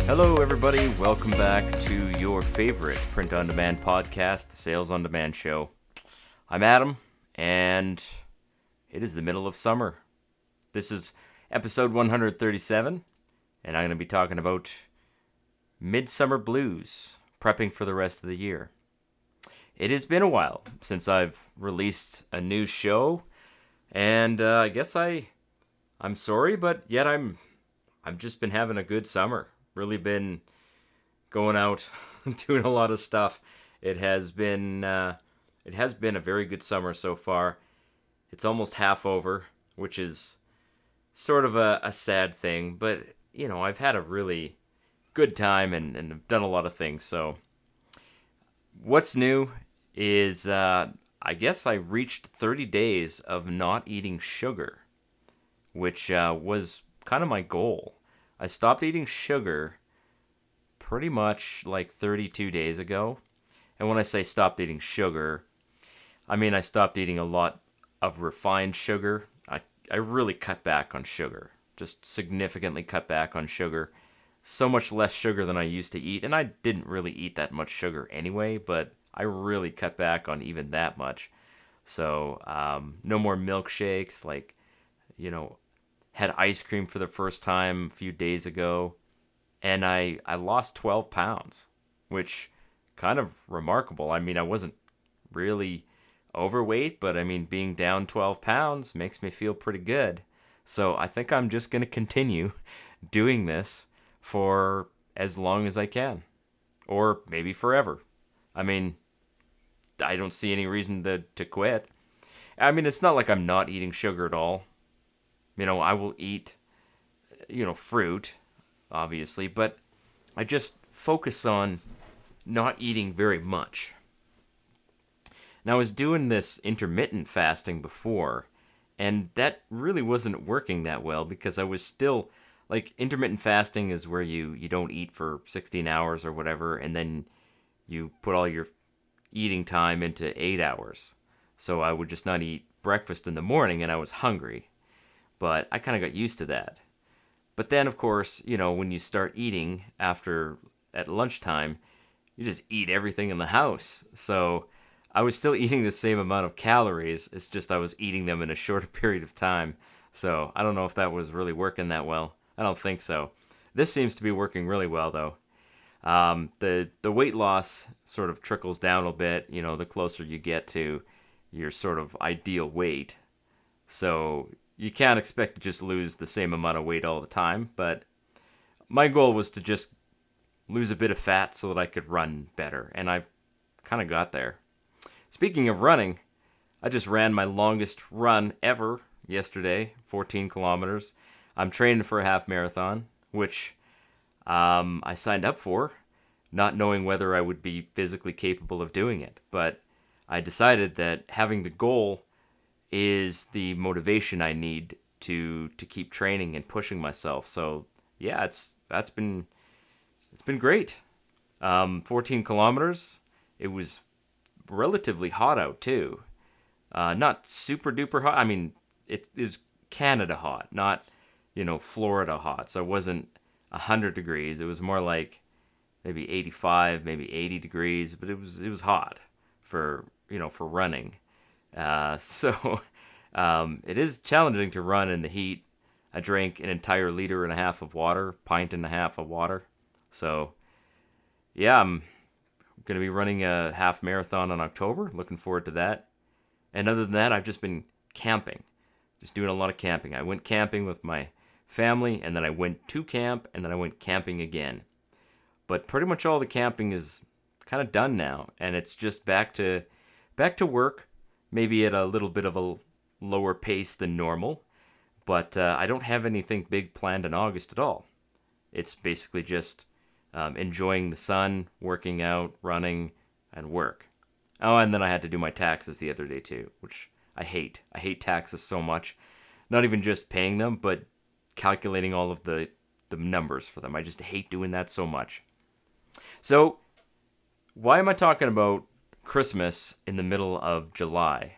Hello, everybody. Welcome back to your favorite print-on-demand podcast, the Sales on Demand Show. I'm Adam, and it is the middle of summer. This is episode 137, and I'm going to be talking about Midsummer Blues, prepping for the rest of the year. It has been a while since I've released a new show, and I guess I'm sorry, but yet I've just been having a good summer. Really been going out doing a lot of stuff. It has been a very good summer so far. It's almost half over, which is sort of a sad thing, but you know, I've had a really good time and I've done a lot of things. So what's new is I guess I reached 30 days of not eating sugar, which was kind of my goal. I stopped eating sugar pretty much like 32 days ago. And when I say stopped eating sugar, I mean I stopped eating a lot of refined sugar. I really cut back on sugar. Just significantly cut back on sugar. So much less sugar than I used to eat. And I didn't really eat that much sugar anyway, but I really cut back on even that much. So no more milkshakes, like, you know, had ice cream for the first time a few days ago, and I lost 12 pounds, which kind of remarkable. I mean, I wasn't really overweight, but I mean, being down 12 pounds makes me feel pretty good. So I think I'm just going to continue doing this for as long as I can, or maybe forever. I mean, I don't see any reason to quit. I mean, it's not like I'm not eating sugar at all. You know, I will eat, fruit, obviously, but I just focus on not eating very much. Now, I was doing this intermittent fasting before, and that really wasn't working that well because I was still, like, intermittent fasting is where you don't eat for 16 hours or whatever, and then you put all your eating time into 8 hours. So I would just not eat breakfast in the morning, and I was hungry. But I kind of got used to that. But then, of course, you know, when you start eating at lunchtime, you just eat everything in the house. So I was still eating the same amount of calories. It's just I was eating them in a shorter period of time. So I don't know if that was really working that well. I don't think so. This seems to be working really well, though. The weight loss sort of trickles down a bit, you know, the closer you get to your sort of ideal weight. So you can't expect to just lose the same amount of weight all the time, but my goal was to just lose a bit of fat so that I could run better, and I've kind of got there. Speaking of running, I just ran my longest run ever yesterday, 14 kilometers. I'm training for a half marathon, which I signed up for, not knowing whether I would be physically capable of doing it, but I decided that having the goal is the motivation I need to keep training and pushing myself. So yeah, it's been great. 14 kilometers. It was relatively hot out too. Not super duper hot. I mean, it is Canada hot, not, you know, Florida hot. So it wasn't 100 degrees. It was more like maybe 85, maybe 80 degrees. But it was hot for running. So it is challenging to run in the heat. I drank an entire liter and a half of water, pint and a half of water. So yeah, I'm going to be running a half marathon in October. Looking forward to that. And other than that, I've just been camping, just doing a lot of camping. I went camping with my family, and then I went to camp, and then I went camping again. But pretty much all the camping is kind of done now, and it's just back to work. Maybe at a little bit of a lower pace than normal, but I don't have anything big planned in August at all. It's basically just enjoying the sun, working out, running, and work. Oh, and then I had to do my taxes the other day too, which I hate. I hate taxes so much. Not even just paying them, but calculating all of the numbers for them. I just hate doing that so much. So, why am I talking about Christmas in the middle of July?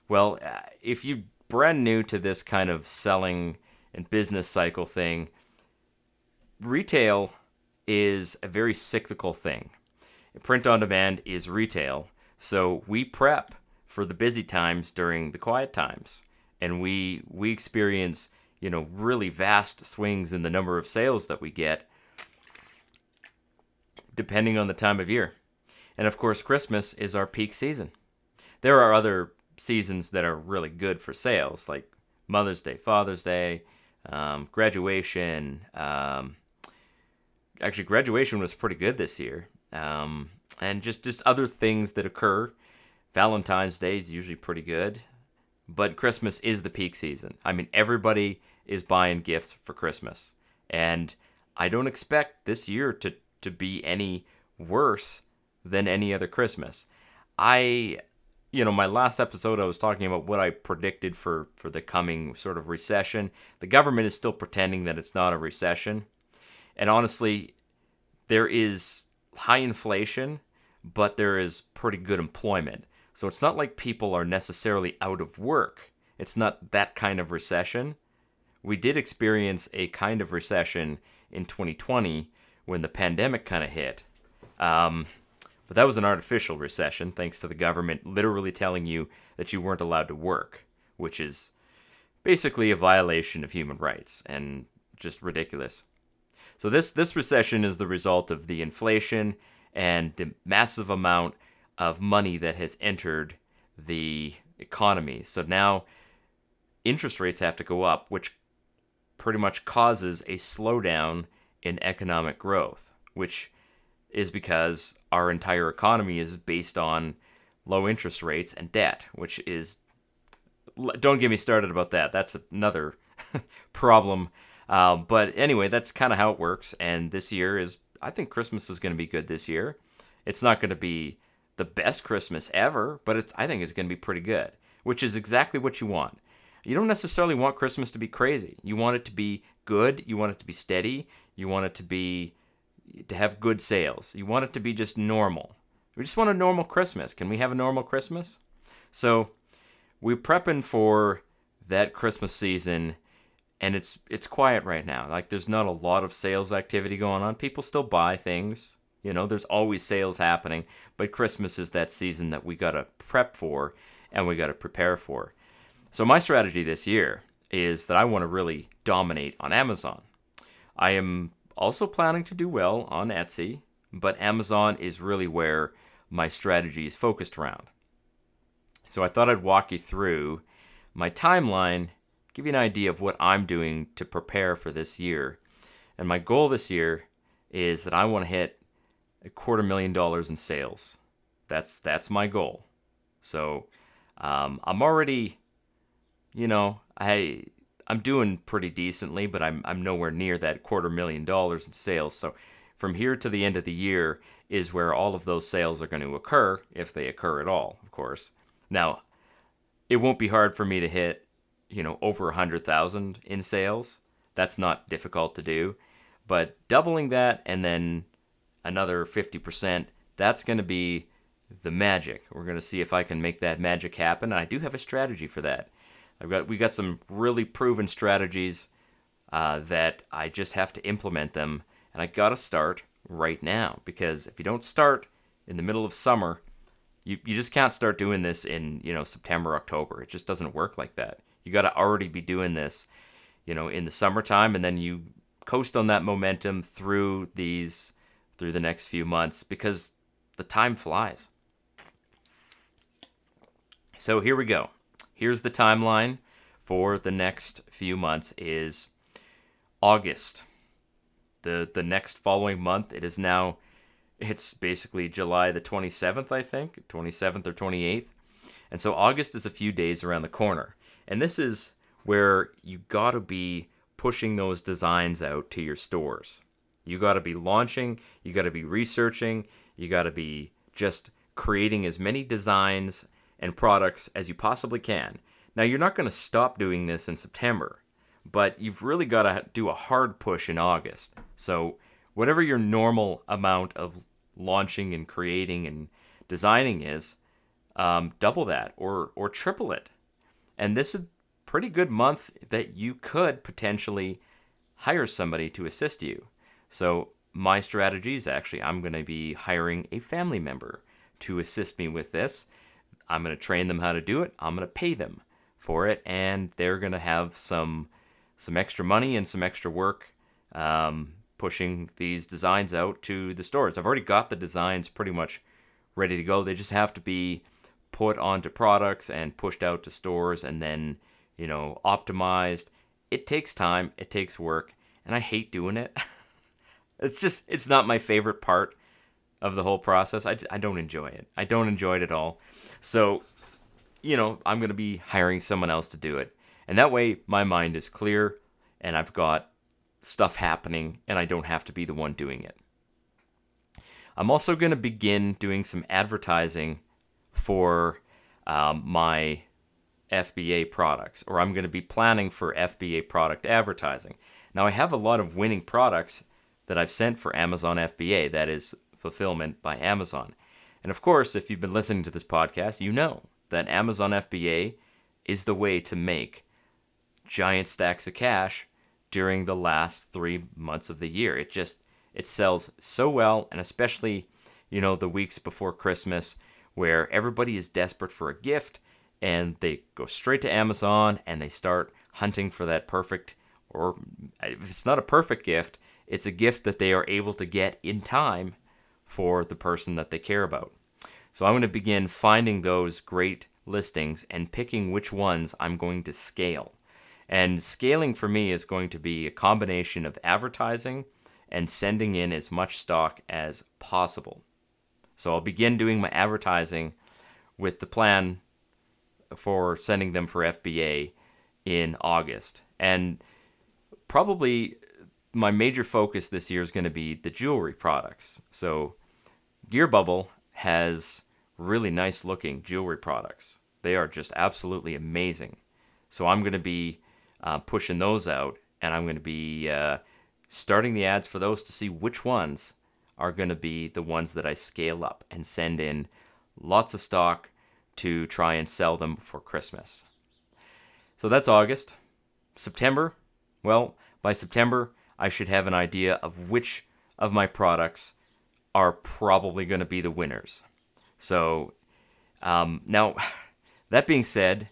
Well, if you're brand new to this kind of selling and business cycle thing, retail is a very cyclical thing. Print on demand is retail, so we prep for the busy times during the quiet times, and we experience, really vast swings in the number of sales that we get depending on the time of year. And of course, Christmas is our peak season. There are other seasons that are really good for sales, like Mother's Day, Father's Day, graduation. Actually, graduation was pretty good this year. And just other things that occur. Valentine's Day is usually pretty good. But Christmas is the peak season. I mean, everybody is buying gifts for Christmas. And I don't expect this year to be any worse than any other Christmas. My last episode, I was talking about what I predicted for the coming sort of recession. The government is still pretending that it's not a recession. And honestly, there is high inflation, but there is pretty good employment. So it's not like people are necessarily out of work. It's not that kind of recession. We did experience a kind of recession in 2020 when the pandemic kind of hit. But that was an artificial recession, thanks to the government literally telling you that you weren't allowed to work, which is basically a violation of human rights and just ridiculous. So this recession is the result of the inflation and the massive amount of money that has entered the economy. So now interest rates have to go up, which pretty much causes a slowdown in economic growth, which is because our entire economy is based on low interest rates and debt, which is, don't get me started about that. That's another problem. But anyway, that's kind of how it works. And this year I think Christmas is going to be good this year. It's not going to be the best Christmas ever, but I think it's going to be pretty good, which is exactly what you want. You don't necessarily want Christmas to be crazy. You want it to be good. You want it to be steady. You want it to have good sales. You want it to be just normal. We just want a normal Christmas. Can we have a normal Christmas? So we're prepping for that Christmas season, and it's quiet right now. Like, there's not a lot of sales activity going on. People still buy things. There's always sales happening, but Christmas is that season that we got to prep for and we got to prepare for. So my strategy this year is that I want to really dominate on Amazon. I am also planning to do well on Etsy, but Amazon is really where my strategy is focused around. So I thought I'd walk you through my timeline, give you an idea of what I'm doing to prepare for this year. And my goal this year is that I want to hit $250,000 in sales. That's my goal. So I'm already, I'm doing pretty decently, but I'm nowhere near that $250,000 in sales. So from here to the end of the year is where all of those sales are going to occur, if they occur at all, of course. Now, it won't be hard for me to hit, over 100,000 in sales. That's not difficult to do. But doubling that and then another 50%, that's going to be the magic. We're going to see if I can make that magic happen. And I do have a strategy for that. We got some really proven strategies that I just have to implement them, and I got to start right now, because if you don't start in the middle of summer, you just can't start doing this in September, October. It just doesn't work like that. You got to already be doing this, in the summertime, and then you coast on that momentum through the next few months, because the time flies. So here we go. Here's the timeline for the next few months is August. The next following month, it's basically July the 27th, I think, 27th or 28th. And so August is a few days around the corner. And this is where you got to be pushing those designs out to your stores. You got to be launching, you got to be researching, you got to be just creating as many designs and products as you possibly can. Now, you're not going to stop doing this in September, but you've really got to do a hard push in August. So whatever your normal amount of launching and creating and designing is, double that or triple it. And this is a pretty good month that you could potentially hire somebody to assist you. So my strategy is actually I'm going to be hiring a family member to assist me with this. I'm going to train them how to do it. I'm going to pay them for it, and they're going to have some extra money and some extra work pushing these designs out to the stores. I've already got the designs pretty much ready to go. They just have to be put onto products and pushed out to stores and then, optimized. It takes time, it takes work, and I hate doing it. It's not my favorite part of the whole process. I don't enjoy it. I don't enjoy it at all. So, I'm going to be hiring someone else to do it. And that way my mind is clear and I've got stuff happening and I don't have to be the one doing it. I'm also going to begin doing some advertising for my FBA products, or I'm going to be planning for FBA product advertising. Now, I have a lot of winning products that I've sent for Amazon FBA, that is fulfillment by Amazon. And of course, if you've been listening to this podcast, you know that Amazon FBA is the way to make giant stacks of cash during the last 3 months of the year. It sells so well, and especially, the weeks before Christmas where everybody is desperate for a gift and they go straight to Amazon and they start hunting for that perfect, or if it's not a perfect gift, it's a gift that they are able to get in time for the person that they care about. So I'm going to begin finding those great listings and picking which ones I'm going to scale. And scaling for me is going to be a combination of advertising and sending in as much stock as possible. So I'll begin doing my advertising with the plan for sending them for FBA in August. And probably my major focus this year is going to be the jewelry products. So Gear Bubble has really nice looking jewelry products. They are just absolutely amazing. So I'm going to be pushing those out, and I'm going to be starting the ads for those to see which ones are going to be the ones that I scale up and send in lots of stock to try and sell them for Christmas. So that's August. September, well, by September, I should have an idea of which of my products are probably going to be the winners. So now, that being said,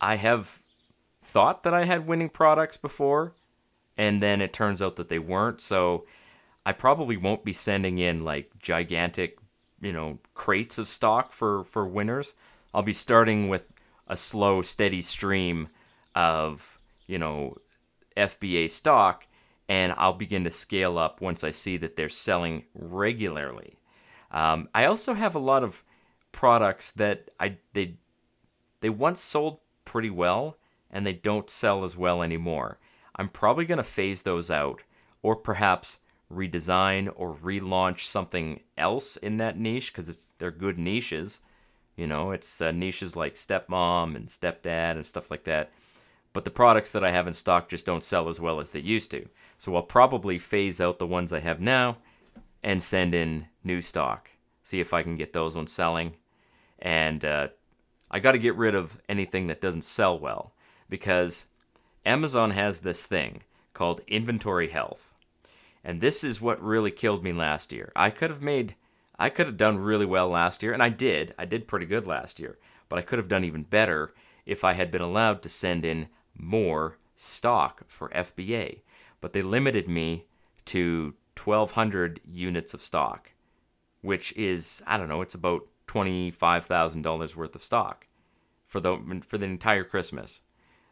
I have thought that I had winning products before, and then it turns out that they weren't. So I probably won't be sending in like gigantic, crates of stock for winners. I'll be starting with a slow, steady stream of, FBA stock, and I'll begin to scale up once I see that they're selling regularly. I also have a lot of products that they once sold pretty well, and they don't sell as well anymore. I'm probably going to phase those out, or perhaps redesign or relaunch something else in that niche, because they're good niches. It's niches like stepmom and stepdad and stuff like that. But the products that I have in stock just don't sell as well as they used to. So I'll probably phase out the ones I have now and send in new stock. See if I can get those ones selling. And I got to get rid of anything that doesn't sell well, because Amazon has this thing called inventory health. And this is what really killed me last year. I could have done really well last year, and I did. I did pretty good last year. But I could have done even better if I had been allowed to send in more stock for FBA. But they limited me to 1,200 units of stock, which is, I don't know, it's about $25,000 worth of stock for the entire Christmas.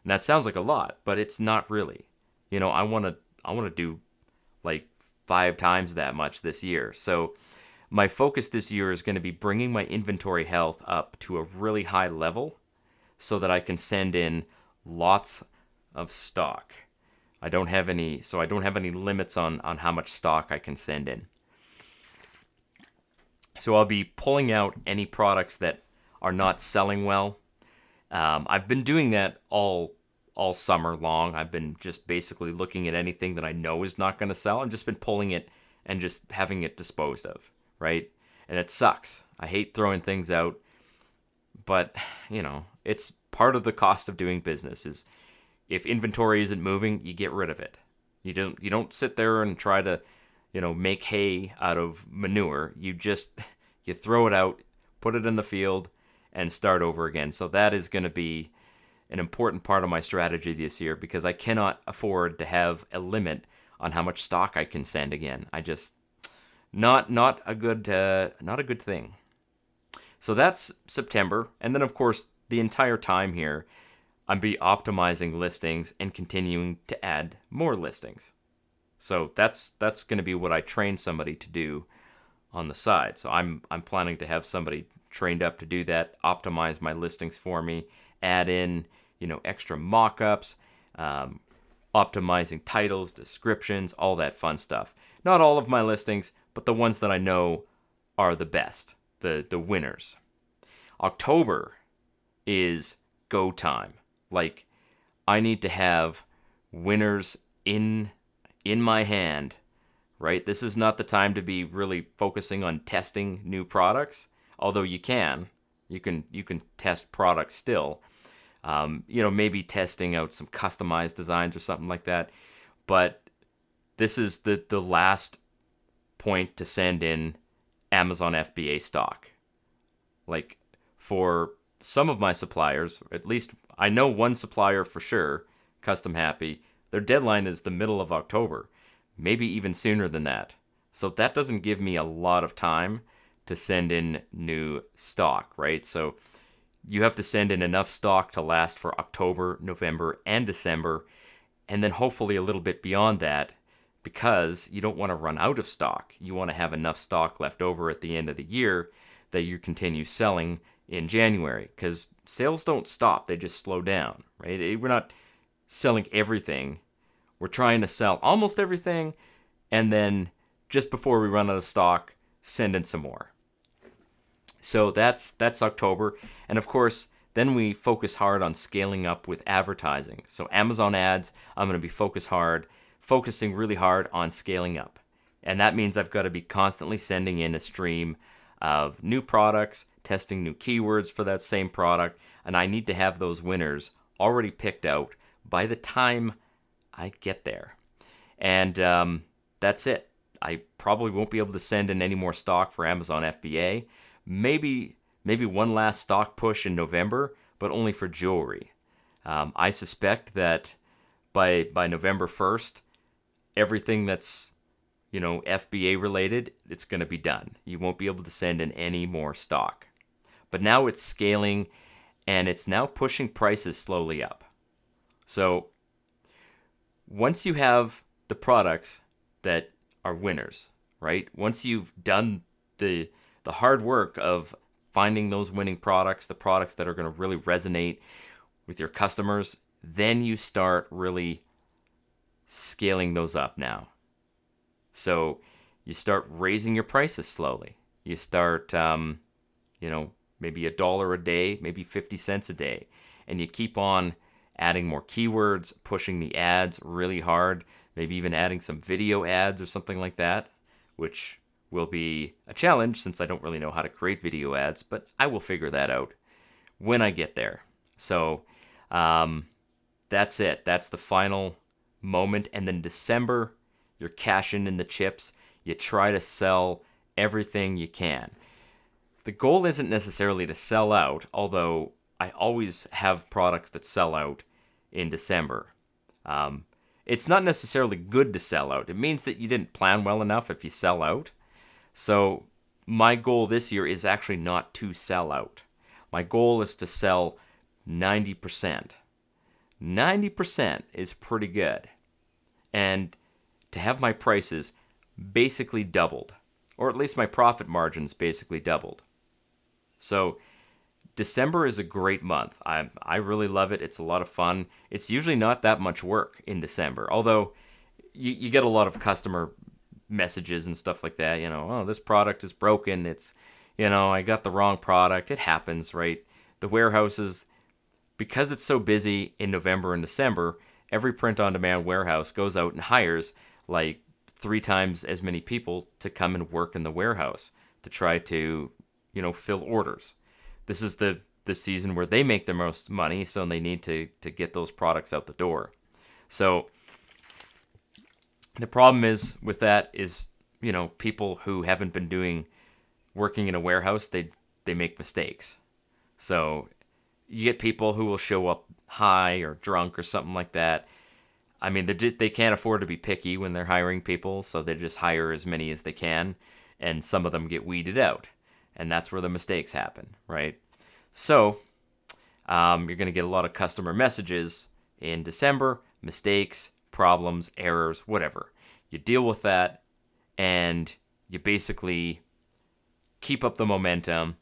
And that sounds like a lot, but it's not really. I want to do like 5 times that much this year. So my focus this year is going to be bringing my inventory health up to a really high level so that I can send in lots of stock. I don't have any limits on how much stock I can send in. So I'll be pulling out any products that are not selling well. I've been doing that all summer long. I've been just basically looking at anything that I know is not going to sell and just been pulling it and just having it disposed of, right? And it sucks. I hate throwing things out, but it's part of the cost of doing business. Is if inventory isn't moving, you get rid of it. You don't sit there and try to make hay out of manure. You throw it out, put it in the field, and start over again. So that is going to be an important part of my strategy this year, because I cannot afford to have a limit on how much stock I can send again. I just not a good thing. So that's September, and then of course the entire time here I'm be optimizing listings and continuing to add more listings. So that's going to be what I train somebody to do on the side. So I'm planning to have somebody trained up to do that, optimize my listings for me, add in extra mock-ups, optimizing titles, descriptions, all that fun stuff. Not all of my listings, but the ones that I know are the best, the winners. October is go time. Like, I need to have winners in my hand, right? This is not the time to be really focusing on testing new products, although you can test products still. Maybe testing out some customized designs or something like that. But this is the last point to send in Amazon FBA stock. Like, for some of my suppliers, at least I know one supplier for sure, Custom Happy, their deadline is the middle of October, maybe even sooner than that. So that doesn't give me a lot of time to send in new stock, right? So you have to send in enough stock to last for October, November, and December, and then hopefully a little bit beyond that, because you don't want to run out of stock. You want to have enough stock left over at the end of the year that you continue selling in January, because sales don't stop, they just slow down, right? We're not selling everything. We're trying to sell almost everything, and then just before we run out of stock, send in some more. So that's October, and of course, then we focus hard on scaling up with advertising. So Amazon ads, I'm going to be focusing really hard on scaling up. And that means I've got to be constantly sending in a stream of new products, testing new keywords for that same product, and I need to have those winners already picked out by the time I get there. And that's it. I probably won't be able to send in any more stock for Amazon FBA. Maybe one last stock push in November, but only for jewelry. I suspect that by November 1st, everything that's FBA related, it's going to be done. You won't be able to send in any more stock. But now it's scaling, and it's now pushing prices slowly up. So once you have the products that are winners, right? Once you've done the hard work of finding those winning products, the products that are going to really resonate with your customers, then you start really scaling those up now. So you start raising your prices slowly. You start, maybe $1 a day, maybe 50 cents a day. And you keep on adding more keywords, pushing the ads really hard, maybe even adding some video ads or something like that, which will be a challenge since I don't really know how to create video ads, but I will figure that out when I get there. So that's it. That's the final moment. And then December, you're cashing in the chips. You try to sell everything you can. The goal isn't necessarily to sell out, although I always have products that sell out in December. It's not necessarily good to sell out. It means that you didn't plan well enough if you sell out. So my goal this year is actually not to sell out. My goal is to sell 90%. 90% is pretty good. And to have my prices basically doubled, or at least my profit margins basically doubled. So December is a great month. I really love it. It's a lot of fun. It's usually not that much work in December, although you get a lot of customer messages and stuff like that. Oh, this product is broken. It's, I got the wrong product. It happens, right? The warehouses, because it's so busy in November and December, every print-on-demand warehouse goes out and hires like 3 times as many people to come and work in the warehouse to try to, fill orders. This is the season where they make the most money, so they need to get those products out the door. So the problem is with that is people who haven't been working in a warehouse, they make mistakes. So you get people who will show up high or drunk or something like that. I mean, they can't afford to be picky when they're hiring people, so they just hire as many as they can, and some of them get weeded out, and that's where the mistakes happen, right? So you're going to get a lot of customer messages in December, mistakes, problems, errors, whatever. You deal with that, and you basically keep up the momentum,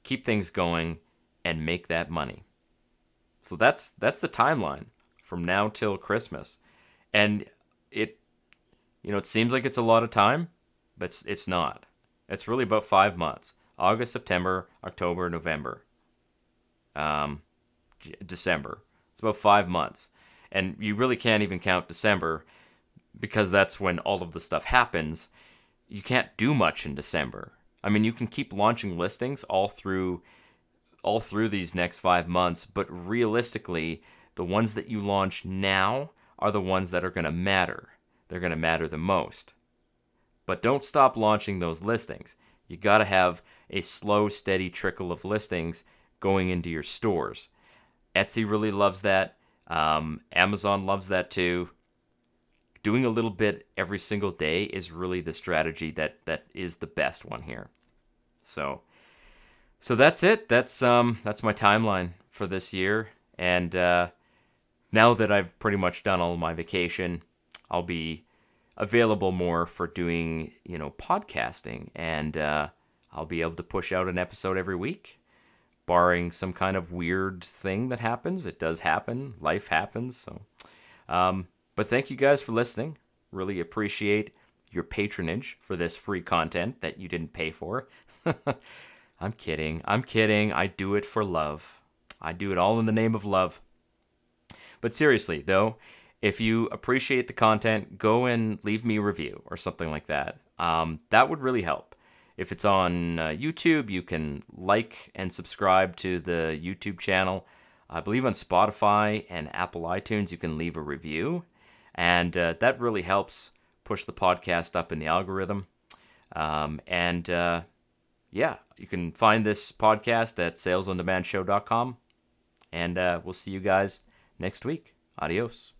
keep things going, and make that money. So that's the timeline from now till Christmas. And it seems like it's a lot of time, but it's not. It's really about 5 months. August, September, October, November, December. It's about 5 months. And you really can't even count December because that's when all of the stuff happens. You can't do much in December. I mean, you can keep launching listings all through these next 5 months, but realistically, the ones that you launch now are the ones that are going to matter. They're going to matter the most. But don't stop launching those listings. You got to have a slow, steady trickle of listings going into your stores. Etsy really loves that. Amazon loves that too. Doing a little bit every single day is really the strategy that is the best one here. So that's it. That's my timeline for this year. And now that I've pretty much done all my vacation, I'll be available more for doing, podcasting, and I'll be able to push out an episode every week, barring some kind of weird thing that happens. It does happen. Life happens. So, but thank you guys for listening. Really appreciate your patronage for this free content that you didn't pay for. I'm kidding. I do it for love. I do it all in the name of love. But seriously, though, if you appreciate the content, go and leave me a review or something like that. That would really help. If it's on YouTube, you can like and subscribe to the YouTube channel. I believe on Spotify and Apple iTunes, you can leave a review. And that really helps push the podcast up in the algorithm. Yeah, you can find this podcast at salesondemandshow.com. And we'll see you guys next week. Adios.